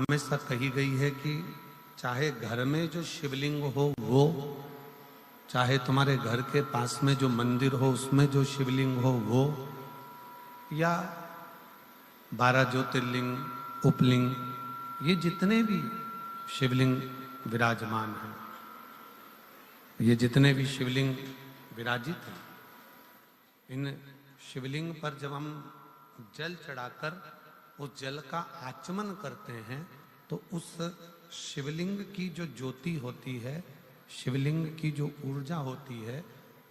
हमेशा कही गई है कि चाहे घर में जो शिवलिंग हो वो, चाहे तुम्हारे घर के पास में जो मंदिर हो उसमें जो शिवलिंग हो वो, या 12 ज्योतिर्लिंग, उपलिंग, ये जितने भी शिवलिंग विराजमान हैं, ये जितने भी शिवलिंग विराजित हैं, इन शिवलिंग पर जब हम जल चढ़ाकर उस जल का आचमन करते हैं तो उस शिवलिंग की जो ज्योति होती है, शिवलिंग की जो ऊर्जा होती है,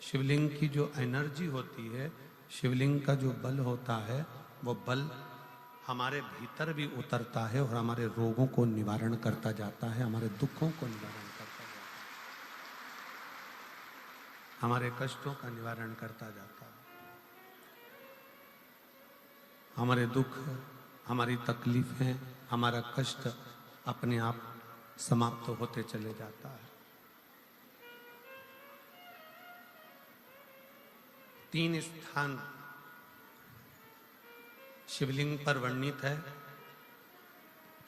शिवलिंग की जो एनर्जी होती है, शिवलिंग का जो बल होता है, वो बल हमारे भीतर भी उतरता है और हमारे रोगों को निवारण करता जाता है, हमारे दुखों को निवारण करता जाता है, हमारे कष्टों का निवारण करता जाता है। हमारे दुख, हमारी तकलीफें, हमारा कष्ट अपने आप समाप्त होते चले जाता है। 3 स्थान शिवलिंग पर वर्णित है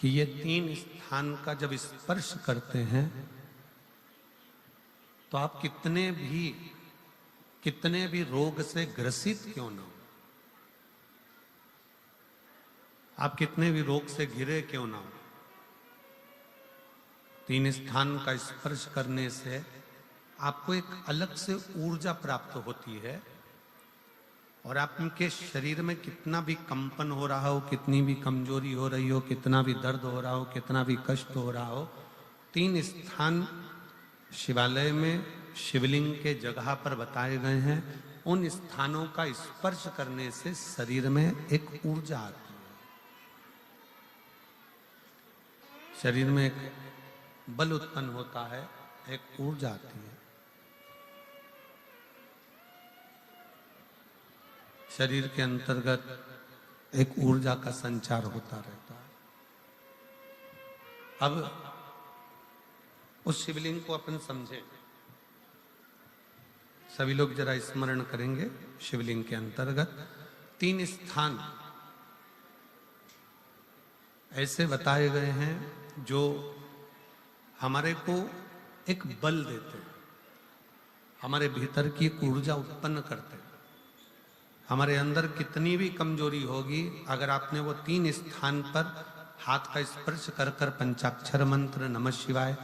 कि ये 3 स्थान का जब स्पर्श करते हैं तो आप कितने भी रोग से ग्रसित क्यों ना हो, आप कितने भी रोग से घिरे क्यों ना हो, 3 स्थान का स्पर्श करने से आपको एक अलग से ऊर्जा प्राप्त होती है और आपके शरीर में कितना भी कंपन हो रहा हो, कितनी भी कमजोरी हो रही हो, कितना भी दर्द हो रहा हो, कितना भी कष्ट हो रहा हो, 3 स्थान शिवालय में शिवलिंग के जगह पर बताए गए हैं। उन स्थानों का स्पर्श करने से शरीर में एक ऊर्जा आती है, शरीर में एक बल उत्पन्न होता है, एक ऊर्जा आती है, शरीर के अंतर्गत एक ऊर्जा का संचार होता रहता है। अब उस शिवलिंग को अपन समझे, सभी लोग जरा स्मरण करेंगे। शिवलिंग के अंतर्गत 3 स्थान ऐसे बताए गए हैं जो हमारे को एक बल देते हैं, हमारे भीतर की ऊर्जा उत्पन्न करते हैं। हमारे अंदर कितनी भी कमजोरी होगी, अगर आपने वो 3 स्थान पर हाथ का स्पर्श कर कर पंचाक्षर मंत्र नमः शिवाय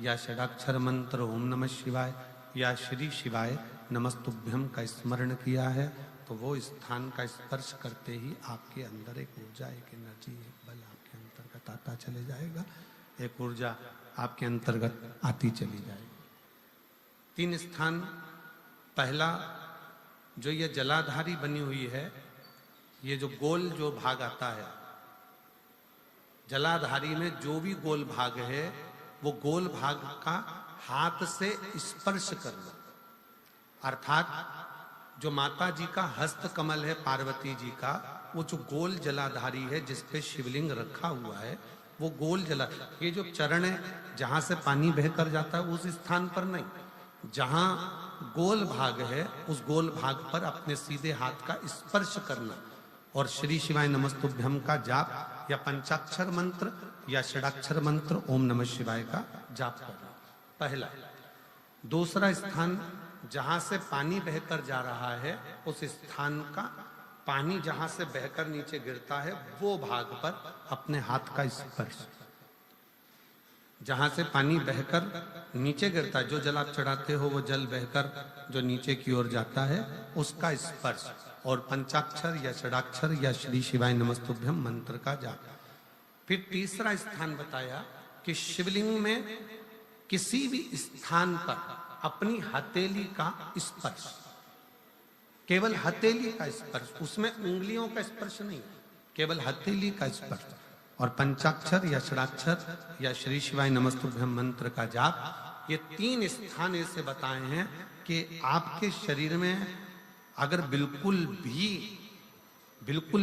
या षडाक्षर मंत्र ओम नमः शिवाय या श्री शिवाय नमस्तुभ्यम का स्मरण किया है तो वो स्थान का स्पर्श करते ही आपके अंदर एक ऊर्जा, एक एनर्जी, एक बल आपके अंतर्गत आता चले जाएगा, एक ऊर्जा आपके अंतर्गत आती चली जाएगी। 3 स्थान, पहला जो ये जलाधारी बनी हुई है, ये जो गोल जो भाग आता है, जलाधारी में जो भी गोल भाग है वो गोल भाग का हाथ से स्पर्श करना, अर्थात जो माता जी का हस्त कमल है पार्वती जी का, वो जो गोल जलाधारी है जिस पे शिवलिंग रखा हुआ है, वो गोल जला, ये जो चरण है जहां से पानी बहकर जाता है उस स्थान पर नहीं, जहां गोल भाग है उस गोल भाग पर अपने सीधे हाथ का स्पर्श करना और श्री शिवाय नमस्तुभ्यम का जाप या पंचाक्षर मंत्र या षडाक्षर मंत्र ओम नमः शिवाय का जाप करना, पहला। दूसरा स्थान, जहां से पानी बहकर जा रहा है उस स्थान का पानी जहां से बहकर नीचे गिरता है वो भाग पर अपने हाथ का स्पर्श, जहां से पानी बहकर नीचे गिरता है, जो जल आप चढ़ाते हो वो जल बहकर जो नीचे की ओर जाता है उसका स्पर्श, और पंचाक्षर या षडाक्षर या श्री शिवाय नमस्तुभ्यम मंत्र का जाप। फिर तीसरा स्थान बताया कि शिवलिंग में किसी भी स्थान पर अपनी हथेली का स्पर्श, केवल हथेली का स्पर्श, उसमें उंगलियों का स्पर्श नहीं, केवल हथेली का स्पर्श, और पंचाक्षर या षडाक्षर या श्री शिवाय नमस्तुभ्यम मंत्र का जाप। ये 3 स्थान ऐसे बताए हैं कि आपके शरीर में अगर बिल्कुल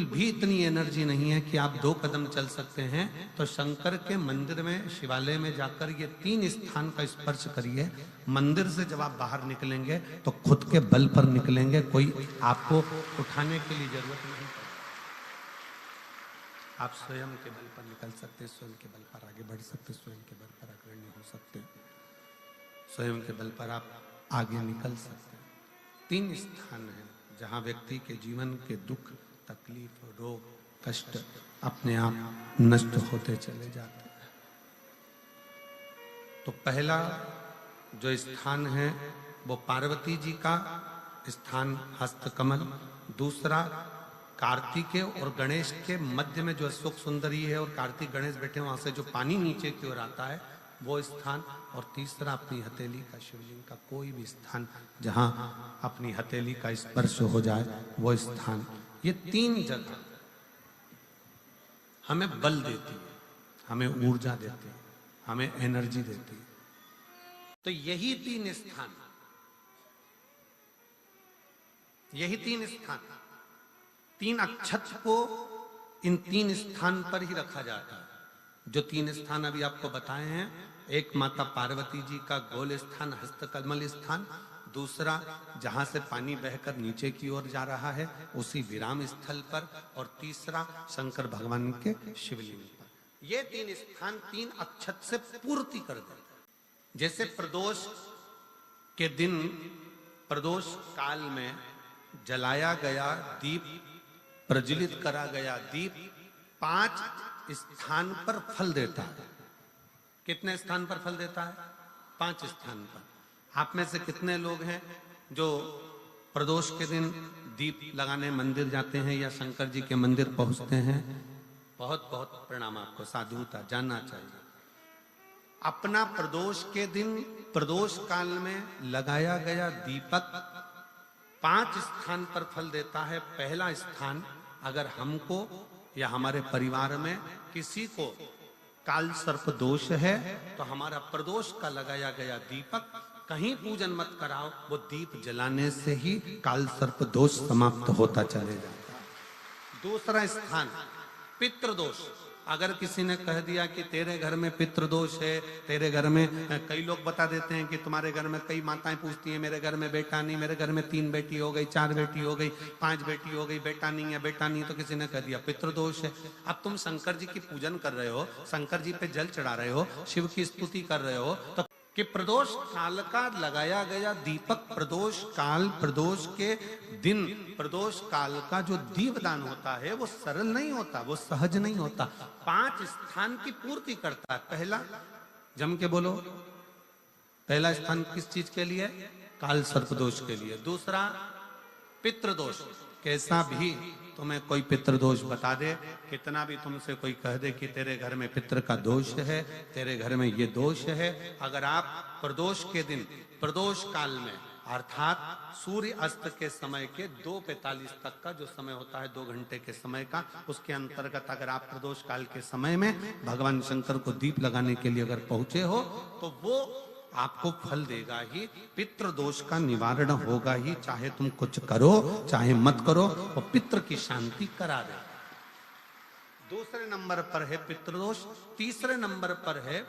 भी इतनी एनर्जी नहीं है कि आप 2 कदम चल सकते हैं तो शंकर के मंदिर में, शिवालय में जाकर ये 3 स्थान का स्पर्श करिए। मंदिर से जब आप बाहर निकलेंगे तो खुद के बल पर निकलेंगे, कोई आपको उठाने के लिए जरूरत नहीं आप स्वयं के बल पर निकल सकते, स्वयं के बल पर आगे बढ़ सकते, स्वयं के बल पर अग्रणी हो सकते, स्वयं के बल पर आप आगे निकल सकते। 3 स्थान हैं जहां व्यक्ति के जीवन के दुख, तकलीफ, रोग, कष्ट अपने आप नष्ट होते चले जाते हैं। तो पहला जो स्थान है वो पार्वती जी का स्थान हस्तकमल, दूसरा कार्तिकेय और गणेश के मध्य में जो अशोक सुंदरी है और कार्तिक गणेश बैठे वहां से जो पानी नीचे की ओर आता है वो स्थान, और तीसरा अपनी हथेली का, शिवलिंग का कोई भी स्थान जहां अपनी हथेली का स्पर्श हो जाए वो स्थान। ये 3 जगह हमें बल देती है, हमें ऊर्जा देती है, हमें एनर्जी देती है। तो यही 3 स्थान, यही 3 स्थान, 3 अक्षत को इन 3 स्थान पर ही रखा जाता है। जो 3 स्थान अभी आपको बताए हैं, एक माता पार्वती जी का गोल स्थान हस्तकमल स्थान, दूसरा जहां से पानी बहकर नीचे की ओर जा रहा है उसी विराम स्थल पर, और तीसरा शंकर भगवान के शिवलिंग पर। ये 3 स्थान 3 अक्षत से पूर्ति कर देते। जैसे प्रदोष के दिन, प्रदोष काल में जलाया गया दीप, प्रज्वलित करा गया दीप 5 स्थान पर फल देता है। कितने स्थान पर फल देता है? 5 स्थान पर। आप में से कितने लोग हैं जो प्रदोष के दिन दीप लगाने मंदिर जाते हैं या शंकर जी के मंदिर पहुंचते हैं? बहुत बहुत प्रणाम आपको, साधुता जानना चाहिए। अपना प्रदोष के दिन, प्रदोष काल में लगाया गया दीपक 5 स्थान पर फल देता है। पहला स्थान, अगर हमको या हमारे परिवार में किसी को काल सर्प दोष है तो हमारा प्रदोष का लगाया गया दीपक कहीं पूजन मत कराओ, वो दीप जलाने से ही काल सर्प दोष समाप्त होता चले जाता है। दूसरा स्थान पितृदोष। अगर किसी ने कह दिया कि तेरे घर में पितृदोष है, तेरे घर में, कई लोग बता देते हैं कि तुम्हारे घर में, कई माताएं पूछती हैं मेरे घर में बेटा नहीं, मेरे घर में 3 बेटी हो गई, 4 बेटी हो गई, 5 बेटी हो गई, बेटा नहीं है, बेटा नहीं, तो किसी ने कह दिया पितृदोष है। अब तुम शंकर जी की पूजन कर रहे हो, शंकर जी पे जल चढ़ा रहे हो, शिव की स्तुति कर रहे हो, तो कि प्रदोष काल का लगाया गया दीपक, प्रदोष काल, प्रदोष के दिन, प्रदोष काल का जो दीपदान होता है वो सरल नहीं होता, वो सहज नहीं होता। 5 स्थान की पूर्ति करता है। पहला, जम के बोलो, पहला स्थान किस चीज के लिए? काल सर्पदोष के लिए। दूसरा पितृदोष। कैसा भी तुम्हें कोई पितृदोष बता दे, कितना भी तुमसे कोई कह दे कि तेरे घर में पितृ का दोष है, तेरे घर में ये दोष है, अगर आप प्रदोष के दिन, प्रदोष काल में, अर्थात सूर्य अस्त के समय के 2:45 तक का जो समय होता है, 2 घंटे के समय का, उसके अंतर्गत अगर आप प्रदोष काल के समय में भगवान शंकर को दीप लगाने के लिए अगर पहुंचे हो तो वो आपको फल देगा ही, पितृदोष का निवारण होगा ही। चाहे तुम कुछ करो चाहे मत करो, वो पितृ की शांति करा दे। दूसरे नंबर पर है पितृदोष। तीसरे नंबर पर है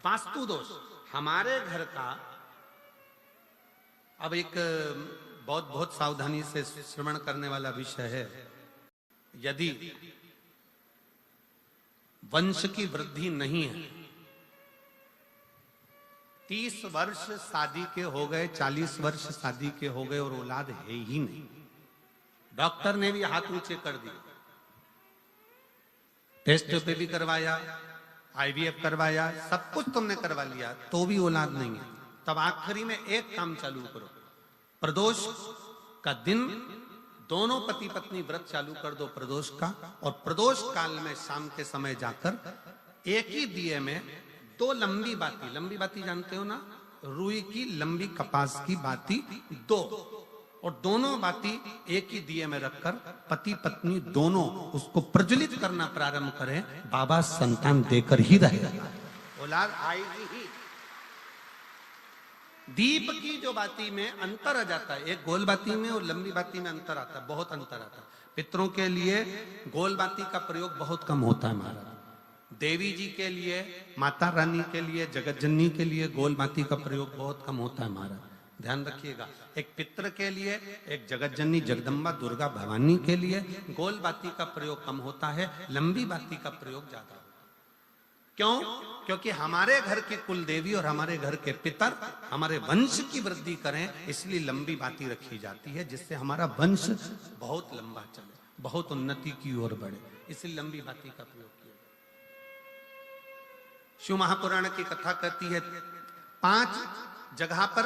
वास्तु दोष। हमारे घर का, अब एक बहुत सावधानी से श्रवण करने वाला विषय है, यदि वंश की वृद्धि नहीं है, 30 वर्ष शादी के हो गए, 40 वर्ष शादी के हो गए और औलाद है ही नहीं, डॉक्टर ने भी हाथ ऊंचे कर दिए, टेस्ट पे भी करवाया, आईवीएफ करवाया, सब कुछ तुमने करवा लिया, तो भी औलाद नहीं है, तब आखिरी में एक काम चालू करो, प्रदोष का दिन दोनों पति पत्नी व्रत चालू कर दो प्रदोष का, और प्रदोष काल में शाम के समय जाकर एक ही दिए में 2 लंबी बाती जानते हो ना, रुई की लंबी कपास की बाती 2, और दोनों बाती एक ही दिए में रखकर पति पत्नी दोनों उसको प्रज्वलित करना प्रारंभ करें, बाबा संतान देकर ही रहेगा, औलाद आएगी ही। दीप की जो बाती में अंतर आ जाता है, एक गोल बाती में और लंबी बाती में अंतर आता है, बहुत अंतर आता है। पितरों के लिए गोल बाती का प्रयोग बहुत कम होता है महाराज, देवी जी के लिए, माता रानी के लिए, जगत जननी के लिए गोल बाती का प्रयोग बहुत कम होता है महाराज। ध्यान रखिएगा। एक पितृ के लिए, एक जगत जननी जगदम्बा दुर्गा भवानी के लिए गोल बाती का प्रयोग कम होता है, लंबी बाती का प्रयोग ज्यादा होता है। क्यों? क्योंकि हमारे घर की कुल देवी और हमारे घर के पितर हमारे वंश की वृद्धि करें, इसलिए लंबी बाती रखी जाती है, जिससे हमारा वंश बहुत लंबा चले, बहुत उन्नति की ओर बढ़े, इसलिए लंबी बाती का प्रयोग किया। शिव महापुराण की कथा कहती है 5 जगह पर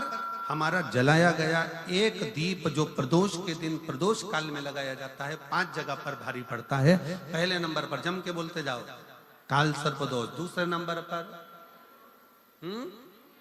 हमारा जलाया गया एक दीप जो प्रदोष के दिन प्रदोष काल में लगाया जाता है, 5 जगह पर भारी पड़ता है। पहले नंबर पर जम के बोलते जाओ, काल सर्प दोष। दूसरे नंबर पर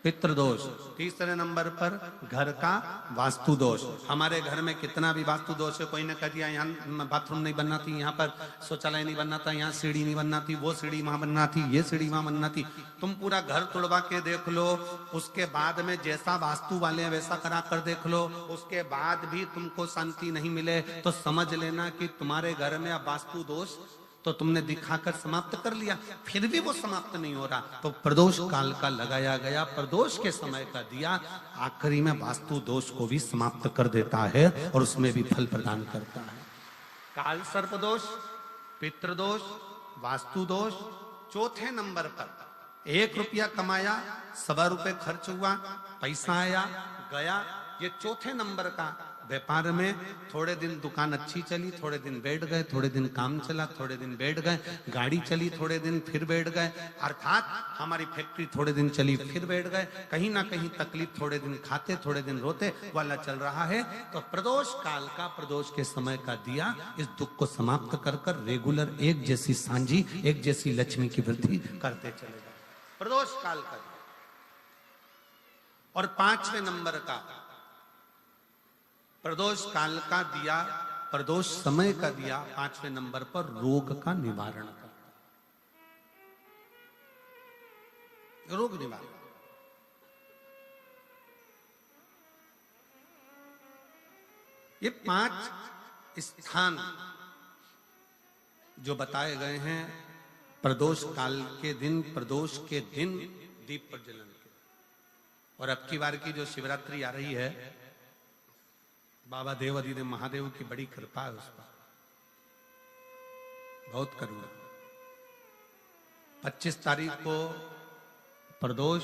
पितृदोष। तीसरे नंबर पर घर का वास्तु दोष। हमारे घर में कितना भी वास्तु दोष है, कोई ने कह दिया यहाँ बाथरूम नहीं बनना थी, यहाँ पर शौचालय नहीं बनना था, यहाँ सीढ़ी नहीं बनना थी, वो सीढ़ी वहां बनना थी, ये सीढ़ी वहां बनना थी। तुम पूरा घर तोड़वा के देख लो, उसके बाद में जैसा वास्तु वाले हैं वैसा करा कर देख लो, उसके बाद भी तुमको शांति नहीं मिले तो समझ लेना कि तुम्हारे घर में अब वास्तु दोष तो तुमने दिखाकर समाप्त कर लिया, फिर भी वो समाप्त नहीं हो रहा, तो प्रदोष काल का लगाया गया प्रदोष के समय का दिया आखिरी में वास्तु दोष को भी समाप्त कर देता है और उसमें भी फल प्रदान करता है। काल सर्प दोष, पितृदोष, वास्तु दोष। चौथे नंबर पर 1 रुपया कमाया, 1.25 रुपये खर्च हुआ, पैसा आया गया। ये चौथे नंबर का व्यापार में थोड़े दिन दुकान अच्छी चली, थोड़े दिन बैठ गए, थोड़े दिन काम चला, थोड़े दिन बैठ गए, गाड़ी चली थोड़े दिन फिर बैठ गए, अर्थात हमारी फैक्ट्री थोड़े दिन चली फिर बैठ गए, कहीं ना कहीं तकलीफ, थोड़े दिन खाते थोड़े दिन रोते वाला चल रहा है। तो प्रदोष काल का, प्रदोष के समय का दिया इस दुख को समाप्त कर कर रेगुलर एक जैसी सांझी, एक जैसी लक्ष्मी की वृद्धि करते चले गए, प्रदोष काल का। और 5वें नंबर का प्रदोष काल का दिया, प्रदोष समय का दिया 5वें नंबर पर रोग का निवारण करता, रोग निवारण। ये 5 स्थान जो बताए गए हैं प्रदोष काल के दिन, प्रदोष के दिन दीप प्रज्वलन के। और अब की बार की जो शिवरात्रि आ रही है, बाबा देव अधिदेव महादेव की बड़ी कृपा है उस पर, बहुत करुणा। 25 तारीख को प्रदोष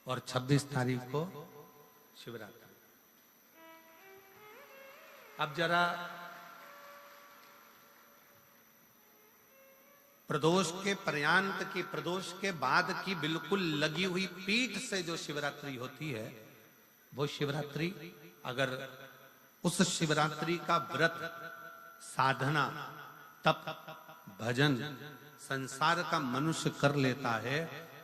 और 26 तारीख को शिवरात्रि। अब जरा प्रदोष के पर्यांत की, प्रदोष के बाद की बिल्कुल लगी हुई पीठ से जो शिवरात्रि होती है, वो शिवरात्रि अगर उस शिवरात्रि का व्रत, साधना, तप, भजन, संसार का मनुष्य कर लेता है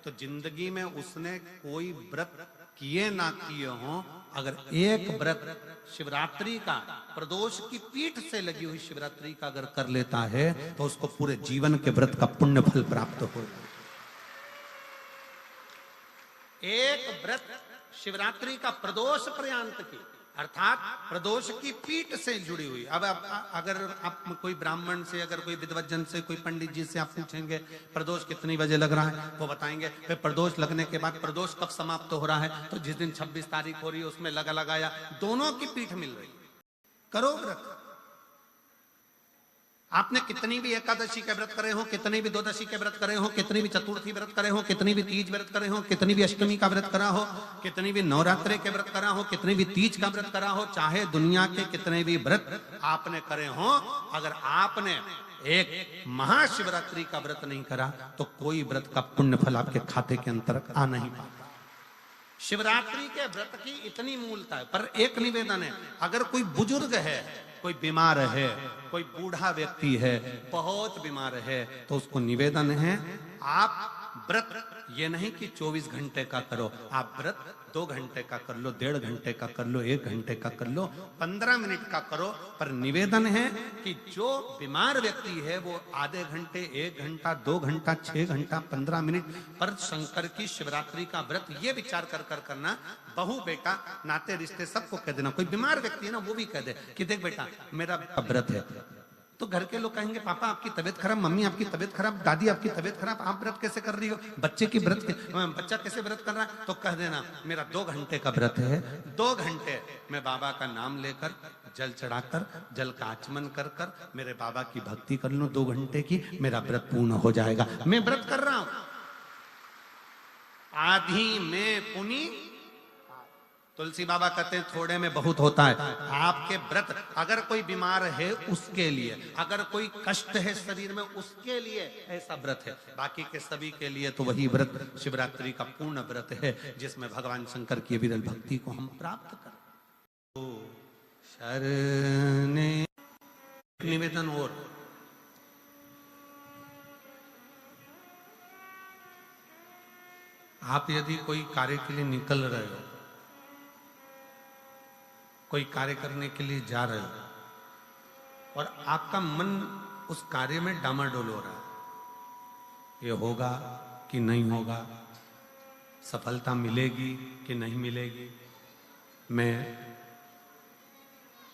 तो जिंदगी में उसने कोई व्रत किए ना किए हो, अगर एक व्रत शिवरात्रि का, प्रदोष की पीठ से लगी हुई शिवरात्रि का अगर कर लेता है तो उसको पूरे जीवन के व्रत का पुण्य फल प्राप्त हो। एक व्रत शिवरात्रि का प्रदोष पर्यंत की, अर्थात प्रदोष की पीठ से जुड़ी हुई। अब अगर आप कोई ब्राह्मण से, अगर कोई विद्वज्जन से, कोई पंडित जी से आप पूछेंगे प्रदोष कितनी बजे लग रहा है, वो बताएंगे। फिर प्रदोष लगने के बाद प्रदोष कब समाप्त हो रहा है, तो जिस दिन 26 तारीख हो रही है उसमें लगाया, दोनों की पीठ मिल रही। करो व्रत। आपने कितनी भी एकादशी के व्रत करे हो, कितनी भी द्वादशी के व्रत करे हो, कितनी भी चतुर्थी व्रत करे हो, कितनी भी तीज व्रत करे हो, कितनी भी अष्टमी का व्रत करा हो, कितनी भी नवरात्रे के व्रत करा हो, कितनी भी तीज का व्रत करा हो, चाहे दुनिया के कितने भी व्रत आपने करे हो, अगर आपने एक महाशिवरात्रि का व्रत नहीं करा तो कोई व्रत का पुण्य फल आपके खाते के अंतर्गत आ नहीं पाता। शिवरात्रि के व्रत की इतनी मूलता है। पर एक निवेदन है, अगर कोई बुजुर्ग है, कोई बीमार है, कोई बूढ़ा व्यक्ति है, बहुत बीमार है, तो उसको निवेदन है आप व्रत ये नहीं कि 24 घंटे का करो, आप व्रत 2 घंटे का कर लो, 1.5 घंटे का कर लो, 1 घंटे का कर लो, 15 मिनट का करो। पर निवेदन है कि जो बीमार व्यक्ति है वो आधे घंटे, 1 घंटा, 2 घंटा, 6 घंटा, 15 मिनट पर शंकर की शिवरात्रि का व्रत ये विचार कर करना। बहू बेटा नाते रिश्ते सबको कह देना। कोई बीमार व्यक्ति है ना, वो भी कह दे कि देख बेटा मेरा व्रत है, तो घर के लोग कहेंगे पापा आपकी तबीयत खराब, मम्मी आपकी तबीयत खराब, दादी आपकी तबीयत खराब, आप व्रत कैसे कर रही हो, बच्चा कैसे व्रत कर रहा है? तो कह देना मेरा 2 घंटे का व्रत है, 2 घंटे मैं बाबा का नाम लेकर जल चढ़ाकर जल का आचमन कर कर मेरे बाबा की भक्ति कर लूं 2 घंटे की, मेरा व्रत पूर्ण हो जाएगा। मैं व्रत कर रहा हूं, आधी में पुनी। तुलसी बाबा कहते हैं थोड़े में बहुत होता है। आपके व्रत, अगर कोई बीमार है उसके लिए, अगर कोई कष्ट है शरीर में उसके लिए ऐसा व्रत है, बाकी के सभी के लिए तो वही व्रत शिवरात्रि का पूर्ण व्रत है जिसमें भगवान शंकर की विरल भक्ति को हम प्राप्त करें। तो शरणे निवेदन और आप यदि कोई कार्य के लिए निकल रहे हो, कोई कार्य करने के लिए जा रहे हो और आपका मन उस कार्य में डामाडोल हो रहा है, ये होगा कि नहीं होगा, सफलता मिलेगी कि नहीं मिलेगी, मैं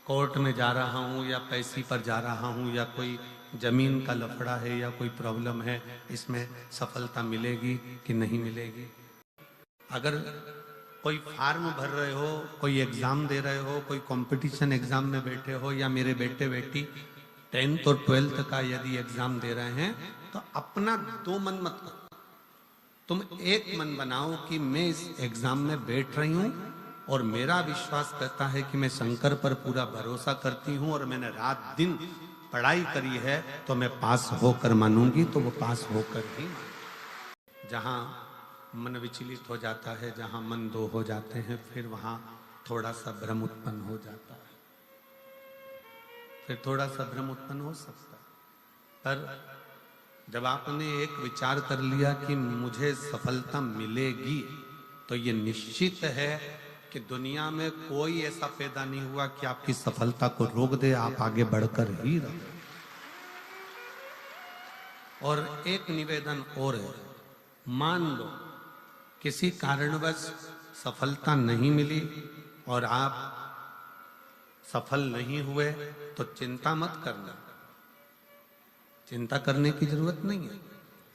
कोर्ट में जा रहा हूं या पैसी पर जा रहा हूं या कोई जमीन का लफड़ा है या कोई प्रॉब्लम है, इसमें सफलता मिलेगी कि नहीं मिलेगी। अगर कोई फार्म भर रहे हो, कोई एग्जाम दे रहे हो, कोई कंपटीशन एग्जाम में बैठे हो, या मेरे बेटे बेटी 10th और 12th का यदि एग्जाम दे रहे हैं, तो अपना 2 मन मत करो, तुम एक मन बनाओ कि मैं इस एग्जाम में बैठ रही हूं और मेरा विश्वास कहता है कि मैं शंकर पर पूरा भरोसा करती हूं और मैंने रात दिन पढ़ाई करी है तो मैं पास होकर मानूंगी, तो वो पास होकर ही मानूंगी। जहां मन विचलित हो जाता है, जहां मन दो हो जाते हैं, फिर वहां थोड़ा सा भ्रम उत्पन्न हो जाता है, फिर थोड़ा सा भ्रम उत्पन्न हो सकता है। पर जब आपने एक विचार कर लिया कि मुझे सफलता मिलेगी, तो ये निश्चित है कि दुनिया में कोई ऐसा पैदा नहीं हुआ कि आपकी सफलता को रोक दे, आप आगे बढ़कर ही रहो। और एक निवेदन और है, मान लो किसी कारणवश सफलता नहीं मिली और आप सफल नहीं हुए, तो चिंता मत करना, चिंता करने की जरूरत नहीं है।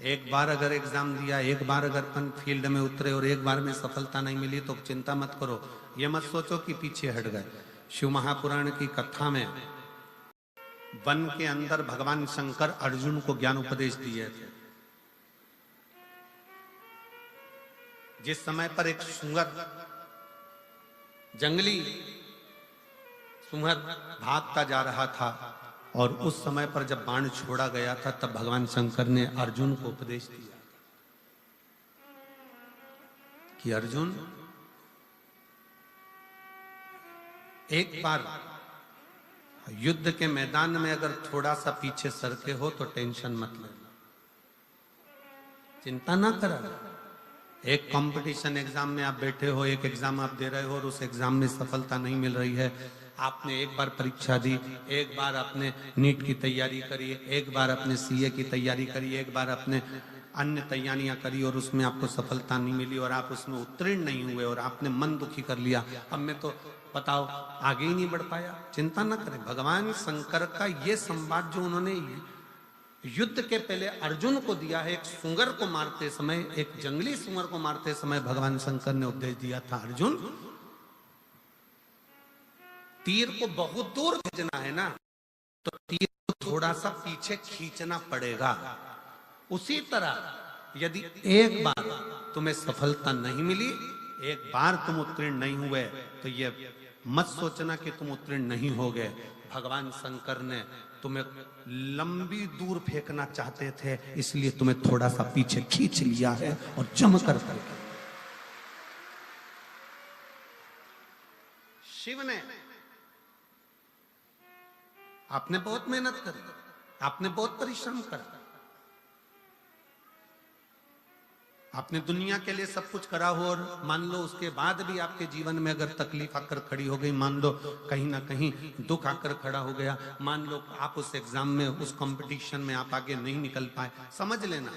एक बार अगर एग्जाम दिया, एक बार अगर अपन फील्ड में उतरे और एक बार में सफलता नहीं मिली तो चिंता मत करो, ये मत सोचो कि पीछे हट गए। शिव महापुराण की कथा में वन के अंदर भगवान शंकर अर्जुन को ज्ञान उपदेश दिए थे। जिस समय पर एक सुअर, जंगली सुअर भागता जा रहा था और उस समय पर जब बाण छोड़ा गया था, तब भगवान शंकर ने अर्जुन को उपदेश दिया कि अर्जुन, एक बार युद्ध के मैदान में अगर थोड़ा सा पीछे सरके हो तो टेंशन मत लेना, चिंता ना करा। एक कंपटीशन एग्जाम में आप बैठे हो, एक एग्जाम आप दे रहे हो और उस एग्जाम में सफलता नहीं मिल रही है, आपने एक बार परीक्षा दी, एक बार आपने नीट की तैयारी करी, एक बार आपने सीए की तैयारी करी, एक बार आपने अन्य तैयारियां करी और उसमें आपको सफलता नहीं मिली और आप उसमें उत्तीर्ण नहीं हुए और आपने मन दुखी कर लिया, अब मैं तो बताओ आगे ही नहीं बढ़ पाया। चिंता न करें, भगवान शंकर का ये संवाद जो उन्होंने युद्ध के पहले अर्जुन को दिया है, एक सुअर को मारते समय, एक जंगली सुअर को मारते समय भगवान शंकर ने उपदेश दिया था, अर्जुन तीर को बहुत दूर भेजना है ना, तो तीर को थोड़ा सा पीछे खींचना पड़ेगा। उसी तरह यदि एक बार तुम्हें सफलता नहीं मिली, एक बार तुम उत्तीर्ण नहीं हुए, तो ये मत सोचना कि तुम उत्तीर्ण नहीं हो गए। भगवान शंकर ने तुम्हें लंबी दूर फेंकना चाहते थे, इसलिए तुम्हें थोड़ा सा पीछे खींच लिया है और जम कर शिव ने, आपने बहुत मेहनत करी, आपने बहुत परिश्रम करा, आपने दुनिया के लिए सब कुछ करा हो और मान लो उसके बाद भी आपके जीवन में अगर तकलीफ आकर खड़ी हो गई, मान लो कहीं ना कहीं दुख आकर खड़ा हो गया, मान लो आप उस एग्जाम में, उस कंपटीशन में आप आगे नहीं निकल पाए, समझ लेना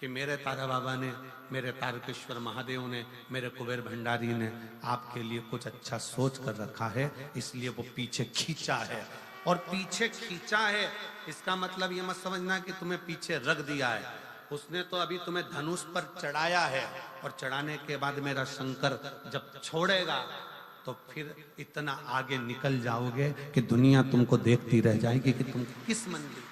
कि मेरे तारा बाबा ने, मेरे तारकेश्वर महादेव ने, मेरे कुबेर भंडारी ने आपके लिए कुछ अच्छा सोच कर रखा है, इसलिए वो पीछे खींचा है। और पीछे खींचा है, इसका मतलब ये मत समझना कि तुम्हें पीछे रख दिया है। उसने तो अभी तुम्हें धनुष पर चढ़ाया है, और चढ़ाने के बाद मेरा शंकर जब छोड़ेगा तो फिर इतना आगे निकल जाओगे कि दुनिया तुमको देखती रह जाएगी कि तुम किस मंजिल